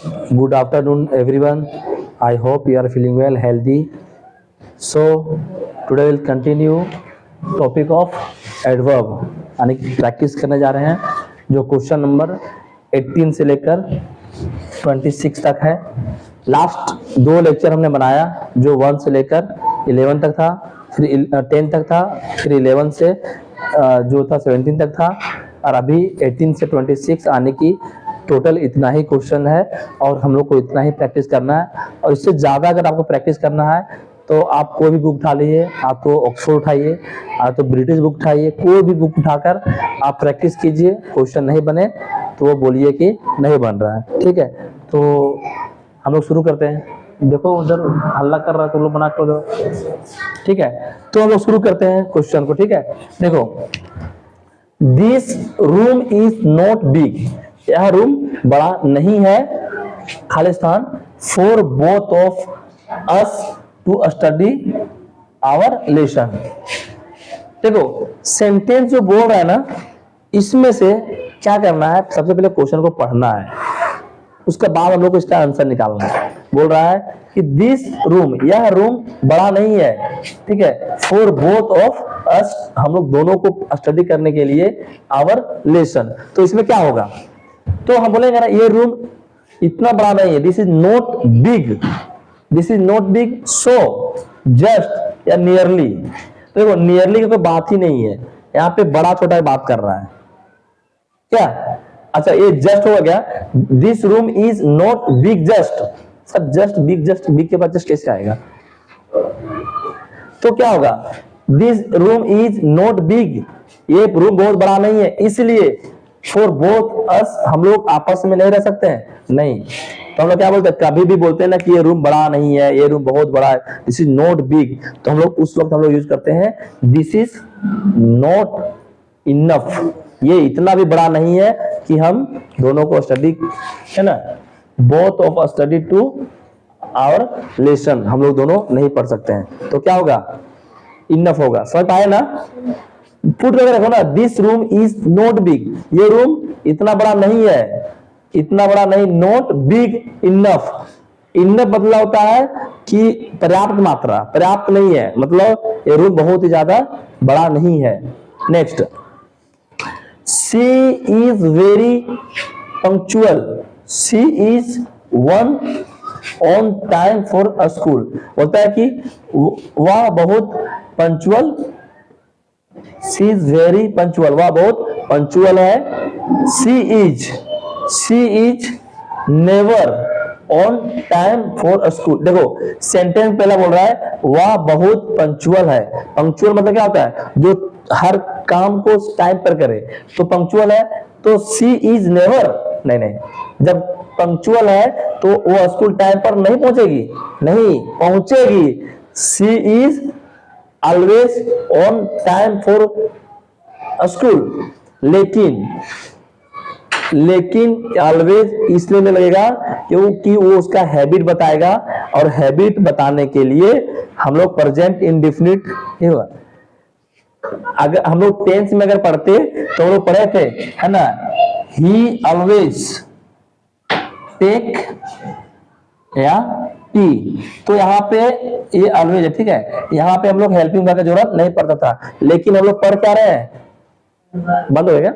Good afternoon, everyone. I hope you are feeling well, healthy. So, today we'll continue topic of adverb. यानी कि practice करने जा रहे हैं जो क्वेश्चन नंबर 18 से लेकर 26 तक है। लास्ट दो लेक्चर हमने बनाया जो 1 से लेकर 11 तक था, फिर 10 तक था, फिर 11 से जो था 17 तक था, और अभी 18 से 26 आने की टोटल इतना ही क्वेश्चन है और हम लोग को इतना ही प्रैक्टिस करना है। और इससे ज़्यादा अगर आपको प्रैक्टिस करना है तो आप कोई भी बुक उठा लीजिए, आप तो ऑक्सफोर्ड उठाइए, आप तो ब्रिटिश बुक उठाइए, कोई भी बुक उठाकर आप प्रैक्टिस कीजिए। क्वेश्चन नहीं बने तो वो बोलिए कि नहीं बन रहा है, ठीक है। तो हम लोग शुरू करते हैं। देखो उधर हल्ला कर रहा है तो लोग बना कर दो, ठीक है। तो हम लोग शुरू करते हैं क्वेश्चन को, ठीक है। देखो, this room is not big, यह रूम बड़ा नहीं है, Khalistan, for both of us to study our lesson. देखो सेंटेंस जो बोल रहा है ना, इसमें से क्या करना है, सबसे पहले क्वेश्चन को पढ़ना है, उसके बाद हम लोग को इसका आंसर निकालना है। बोल रहा है कि दिस रूम, यह रूम बड़ा नहीं है, ठीक है, फॉर बोथ ऑफ अस, हम लोग दोनों को स्टडी करने के लिए, आवर लेसन। तो इसमें क्या होगा, तो हम बोलेंगे ना ये रूम इतना बड़ा नहीं है, this is not big, this is not big, so just या नियरली। तो देखो नियरली की कोई बात ही नहीं है, यहाँ पे बड़ा छोटा बात कर रहा है क्या। अच्छा ये जस्ट हो गया, this room is not big just. Sir just big के बाद जस्ट कैसे आएगा, तो क्या होगा, this room is not big, ये रूम बहुत बड़ा नहीं है, इसलिए फॉर बोथ अस, हम लोग आपस में नहीं रह सकते हैं, नहीं। तो हम लोग क्या बोलते हैं, कभी भी बोलते हैं ना कि ये रूम बड़ा नहीं है, ये रूम बहुत बड़ा है, दिस इज नॉट बिग, तो हम लोग उस वक्त हम लोग यूज करते हैं दिस इज नॉट इनफ, ये इतना भी बड़ा नहीं है कि हम दोनों को स्टडी, है ना, both of study to our lesson, हम लोग दोनों नहीं पढ़ सकते हैं। तो क्या होगा, इनफ होगा। समझ पाए ना, पुट करके रखो ना, this room is not big, ये रूम इतना बड़ा नहीं है, इतना बड़ा नहीं, नॉट बिग इनफ। इनफ मतलब होता है कि पर्याप्त मात्रा, पर्याप्त नहीं है, मतलब ये रूम बहुत ही ज्यादा बड़ा नहीं है। Next, she is very punctual, she is one on time for a school, बोलता है कि वह बहुत punctual, she is very punctual, वह बहुत पंक्चुअल है। She is never on time for a school. देखो सेंटेंस पहला बोल रहा है वह बहुत पंक्चुअल है, पंक्चुअल मतलब क्या होता है, जो हर काम को टाइम पर करे, तो पंक्चुअल है। तो शी इज नेवर, नहीं, जब पंक्चुअल है तो वो स्कूल टाइम पर नहीं पहुंचेगी, नहीं पहुंचेगी। She is always on time for school, लेकिन ऑलवेज इसलिए नहीं लगेगा क्योंकि वो उसका हैबिट बताएगा, और हैबिट बताने के लिए हम लोग प्रेजेंट इंडेफिनिट ही होगा। अगर हम लोग टेंस में अगर पढ़ते तो हम लोग पढ़े थे, है ना, ही ऑलवेज टेक या टी, तो यहाँ पे ये ऑलवेज है, ठीक है, यहाँ पे हम लोग हेल्पिंग वर्ब की जरूरत नहीं पड़ता था, लेकिन हम लोग पढ़ क्या रहे हैं, बंद हो गया,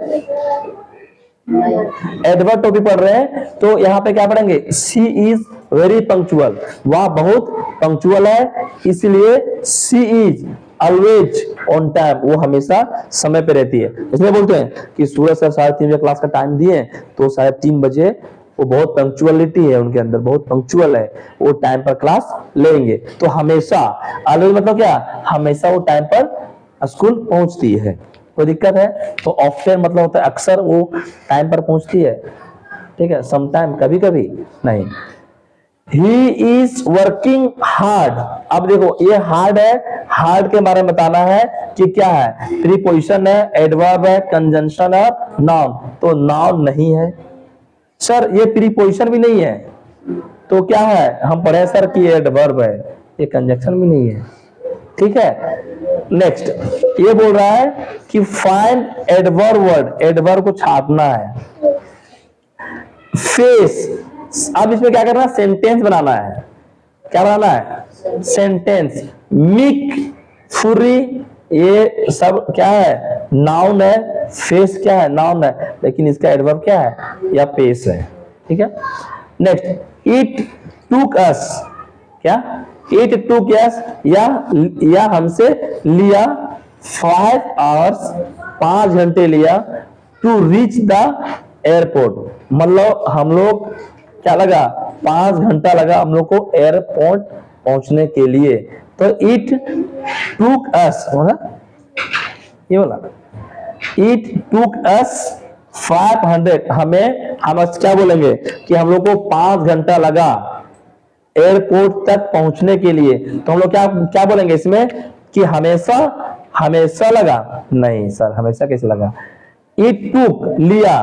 एडवर्ब टॉपिक पढ़ रहे हैं, तो यहाँ पे क्या पढ़ेंगे, शी इज वेरी पंक्चुअल, वह बहुत पंक्चुअल है, इसलिए she is always on time, वो हमेशा समय पे रहती है। इसमें बोलते हैं कि सूरज सर 3:30 बजे क्लास का टाइम दिए, तो 3:30 बजे वो बहुत पंक्चुअलिटी है उनके अंदर, बहुत पंक्चुअल है, वो टाइम पर क्लास लेंगे। तो हमेशा, ऑलवेज मतलब क्या, हमेशा वो टाइम पर स्कूल पहुंचती है, कोई दिक्कत है। तो ऑफ्टन मतलब होता है अक्सर वो टाइम पर पहुंचती है, ठीक है, समटाइम, कभी कभी नहीं। ही इज वर्किंग हार्ड, अब देखो ये हार्ड है, हार्ड के बारे में बताना है कि क्या है, प्रीपोजिशन है, एडवर्ब है, कंजंक्शन है, नाउन, तो नाउन नहीं है। सर ये प्रीपोजिशन भी नहीं है, तो क्या है, हम पढ़े सर कि एडवर्ब है, ये कंजंक्शन भी नहीं है, ठीक है। नेक्स्ट ये बोल रहा है कि फाइंड एडवर्ब वर्ड, एडवर्ब को छापना है। फेस, अब इसमें क्या करना है, सेंटेंस बनाना है। क्या बनाना है, सेंटेंस। मिक, फुरी, ये सब क्या है, नाउन है। फेस क्या है, नाउन है, लेकिन इसका एडवर्ब क्या है, या पेस है। ठीक है। नेक्स्ट, इट टूक अस, क्या, इट टूक अस, या हमसे लिया 5 hours, 5 घंटे लिया, टू रीच द एयरपोर्ट। मतलब हम लोग क्या लगा, 5 घंटा लगा हम लोग को एयरपोर्ट पहुंचने के लिए। तो इट टूक अस, ये बोला, इट टूक अस 500, हम क्या बोलेंगे कि हम लोग को 5 घंटा लगा एयरपोर्ट तक पहुंचने के लिए। तो हम लोग क्या क्या बोलेंगे इसमें कि हमेशा, हमेशा लगा, नहीं सर हमेशा कैसे लगा। इट टूक, लिया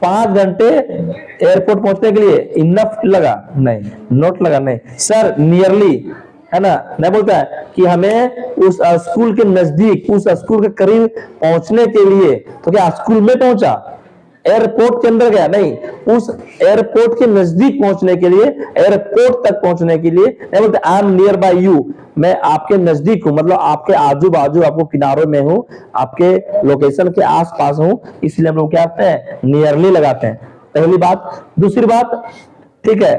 5 घंटे एयरपोर्ट पहुंचने के लिए, इनफ लगा, नहीं, नॉट लगा, नहीं सर, नियरली, है ना, नहीं बोलता है कि हमें उस स्कूल के नजदीक, उस स्कूल के करीब पहुंचने के लिए। तो क्या स्कूल में पहुंचा, एयरपोर्ट के अंदर गया, नहीं, उस एयरपोर्ट के नजदीक पहुंचने के लिए, एयरपोर्ट तक पहुंचने के लिए नहीं बोलते I am near by you, मैं आपके नजदीक हूं, मतलब आपके आजू बाजू, आपको किनारों में हूं, आपके लोकेशन के आसपास हूं, इसलिए हम लोग क्या करते हैं, नियरली लगाते हैं। पहली बात। दूसरी बात, ठीक है,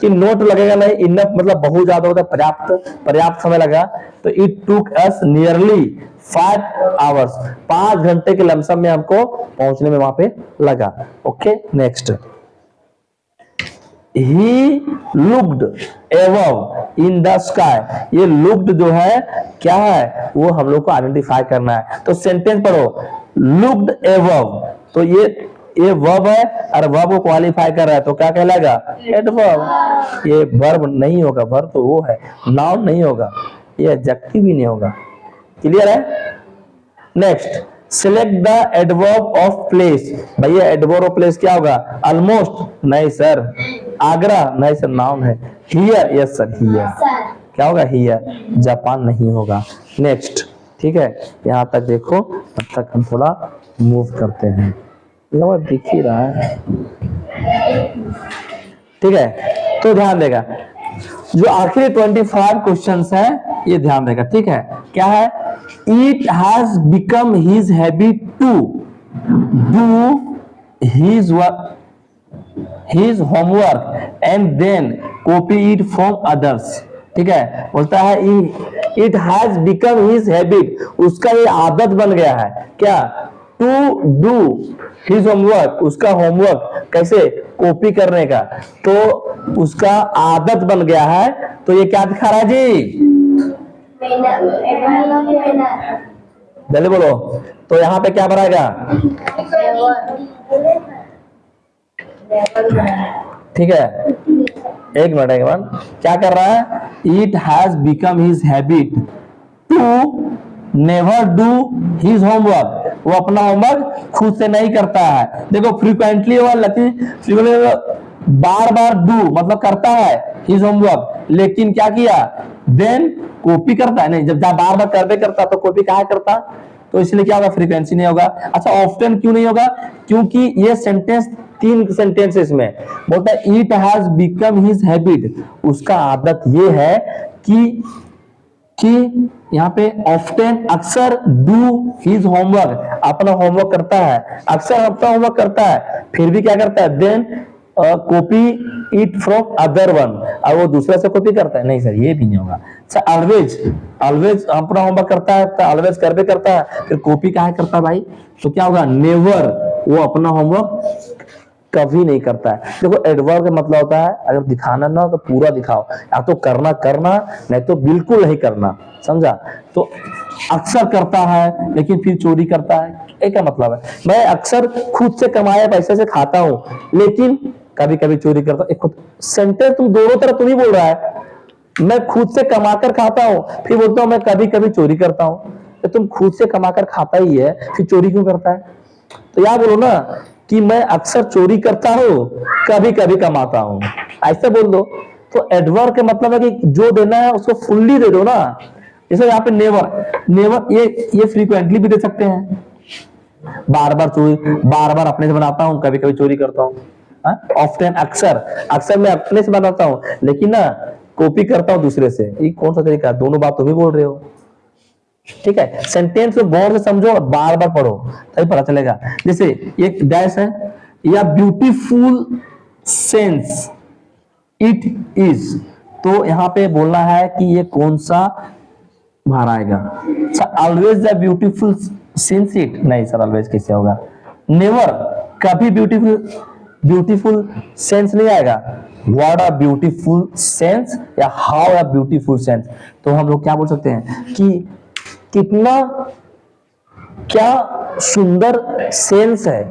कि नोट लगेगा नहीं, इनफ मतलब बहुत ज्यादा होता है, पर्याप्त, पर्याप्त समय लगा। तो it took us nearly 5 hours, 5 घंटे के लमसम में हमको पहुंचने में वहां पे लगा। Okay. Next, he looked above in the sky. ये लुक्ड जो है क्या है, वो हम लोग को आइडेंटिफाई करना है। तो सेंटेंस पढ़ो, लुक्ड एबव, तो ये वर्ब है और वर्ब को क्वालिफाई कर रहा है, तो क्या कहलाएगा, एडवर्ब। ये वर्ब नहीं होगा, वर्ब तो वो है, नाउन नहीं होगा, ये एडजेक्टिव भी नहीं होगा। क्लियर है। Next, select the adverb of place. भैया एडवर्ब ऑफ प्लेस क्या होगा, ऑलमोस्ट, नहीं सर, आगरा, नहीं सर, नाउन है। हियर, यस सर, हियर, क्या होगा, हियर, जापान नहीं होगा। नेक्स्ट, ठीक है, यहां तक देखो, तब तक हम थोड़ा मूव करते हैं, दिख ही रहा है, ठीक है। तो ध्यान देगा, जो आखिरी 25 क्वेश्चंस हैं ये ध्यान देगा, ठीक है। क्या है, it has become his habit to do his homework and then copy it from others. ठीक है, बोलता है it has become his habit, उसका ये आदत बन गया है, क्या, टू डू हिज होमवर्क, उसका होमवर्क कैसे, कॉपी करने का, तो उसका आदत बन गया है। तो ये क्या दिखा रहा है जी, जल्दी बोलो। तो यहाँ पे क्या बनाएगा, ठीक है, एक मिनट, क्या कर रहा है, it has become his habit to never do his homework, वो अपना होमवर्क खुद से नहीं करता है। देखो फ्रीक्वेंटली बार बार डू मतलब करता है हिज होमवर्क, लेकिन क्या किया, देन कॉपी करता है, नहीं, जब बार बार करते करता तो कॉपी कहाँ करता, तो इसलिए क्या होगा, फ्रीक्वेंसी नहीं होगा। अच्छा, ऑफ्टन क्यों नहीं होगा, क्योंकि ये सेंटेंस 3 सेंटेंसेस में बोलता है it has become his habit, उसका आदत ये है कि यहाँ पे ऑफ्टन अक्सर डू हिज होमवर्क, अपना होमवर्क करता है, अक्सर अपना होमवर्क करता है, फिर भी क्या करता है, then copy it from other one, और वो दूसरे से कॉपी करता है, नहीं सर ये भी नहीं होगा। अच्छा, ऑलवेज अपना होमवर्क करता है, तो ऑलवेज कर भी करता है, फिर कॉपी क्या करता है भाई, तो क्या होगा, नेवर, वो अपना होमवर्क कभी नहीं करता है। देखो एडवर्ब का मतलब होता है अगर दिखाना ना तो पूरा दिखाओ, या तो करना करना, नहीं तो बिल्कुल नहीं करना, समझा। तो अक्सर करता है लेकिन फिर चोरी करता है, एक मतलब है, मैं अक्सर खुद से कमाए पैसे से खाता हूं लेकिन कभी कभी चोरी करता हूं। सेंटेंस तुम दोनों तरफ तुम ही बोल रहा है, मैं खुद से कमाकर खाता हूं, फिर बोलता हूं मैं कभी कभी चोरी करता हूं। तो तुम खुद से कमाकर खाता ही है, फिर चोरी क्यों करता है, तो याद बोलो ना कि मैं अक्सर चोरी करता हूं, कभी कभी कमाता हूं, ऐसे बोल दो। तो एडवर्ब का मतलब है कि जो देना है उसको फुल्ली दे दो ना, जैसे यहाँ पे नेवर, ये फ्रीक्वेंटली भी दे सकते हैं, बार बार चोरी, बार बार अपने से बनाता हूं, कभी कभी चोरी करता हूं, ऑफ्टन, अक्सर, अक्सर मैं अपने से बनाता हूँ लेकिन ना कॉपी करता हूँ दूसरे से। ये कौन सा तरीका है? दोनों बात तुम ही बोल रहे हो। ठीक है, सेंटेंस को गौर से समझो और बार बार पढ़ो तभी पता चलेगा। जैसे एक डैश है, या ब्यूटीफुल सेंस इट इज, तो यहाँ पे बोलना है कि ये कौन सा बाहर आएगा। Always the beautiful sense it, नहीं सर ऑलवेज कैसे होगा? नेवर, कभी ब्यूटीफुल सेंस नहीं आएगा। व्हाट अ ब्यूटीफुल सेंस या हाउ अ ब्यूटीफुल सेंस, तो हम लोग क्या बोल सकते हैं कि कितना, क्या सुंदर सेंस है,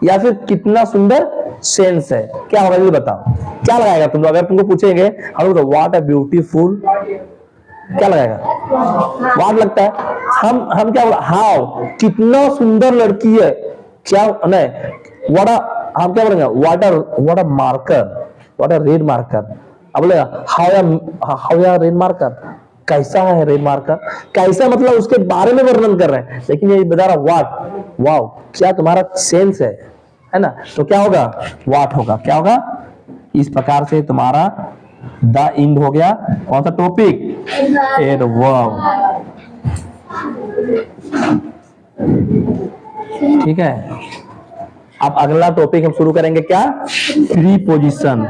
या फिर कितना सुंदर सेंस है। क्या होगा ये बताओ, क्या लगाएगा तुम लोग? अगर तुमको पूछेंगे हम लोग व्हाट अ ब्यूटीफुल, क्या लगाएगा? व्हाट लगता है। हम क्या बोला? हाउ, कितना सुंदर लड़की है। क्या नहीं, हम क्या बोलेंगे? What a marker, what a red marker. अब बोलेगा हाउ या रेड मार्कर, कैसा है रेड मार्कर। कैसा मतलब उसके बारे में वर्णन कर रहे हैं, लेकिन ये बता रहा व्हाट, वाओ क्या तुम्हारा सेंस है ना। तो क्या होगा? व्हाट होगा। क्या होगा? इस प्रकार से तुम्हारा द इंड हो गया। कौन सा टॉपिक? एडवर्ब। ठीक है, अब अगला टॉपिक हम शुरू करेंगे क्या? प्रीपोजिशन।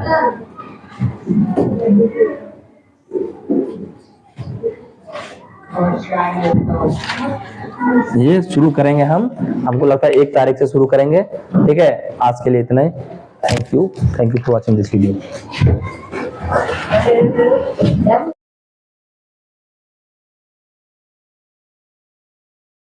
ये शुरू करेंगे हमको लगता है 1 तारीख से शुरू करेंगे। ठीक है, आज के लिए इतना ही। Thank you for watching this video.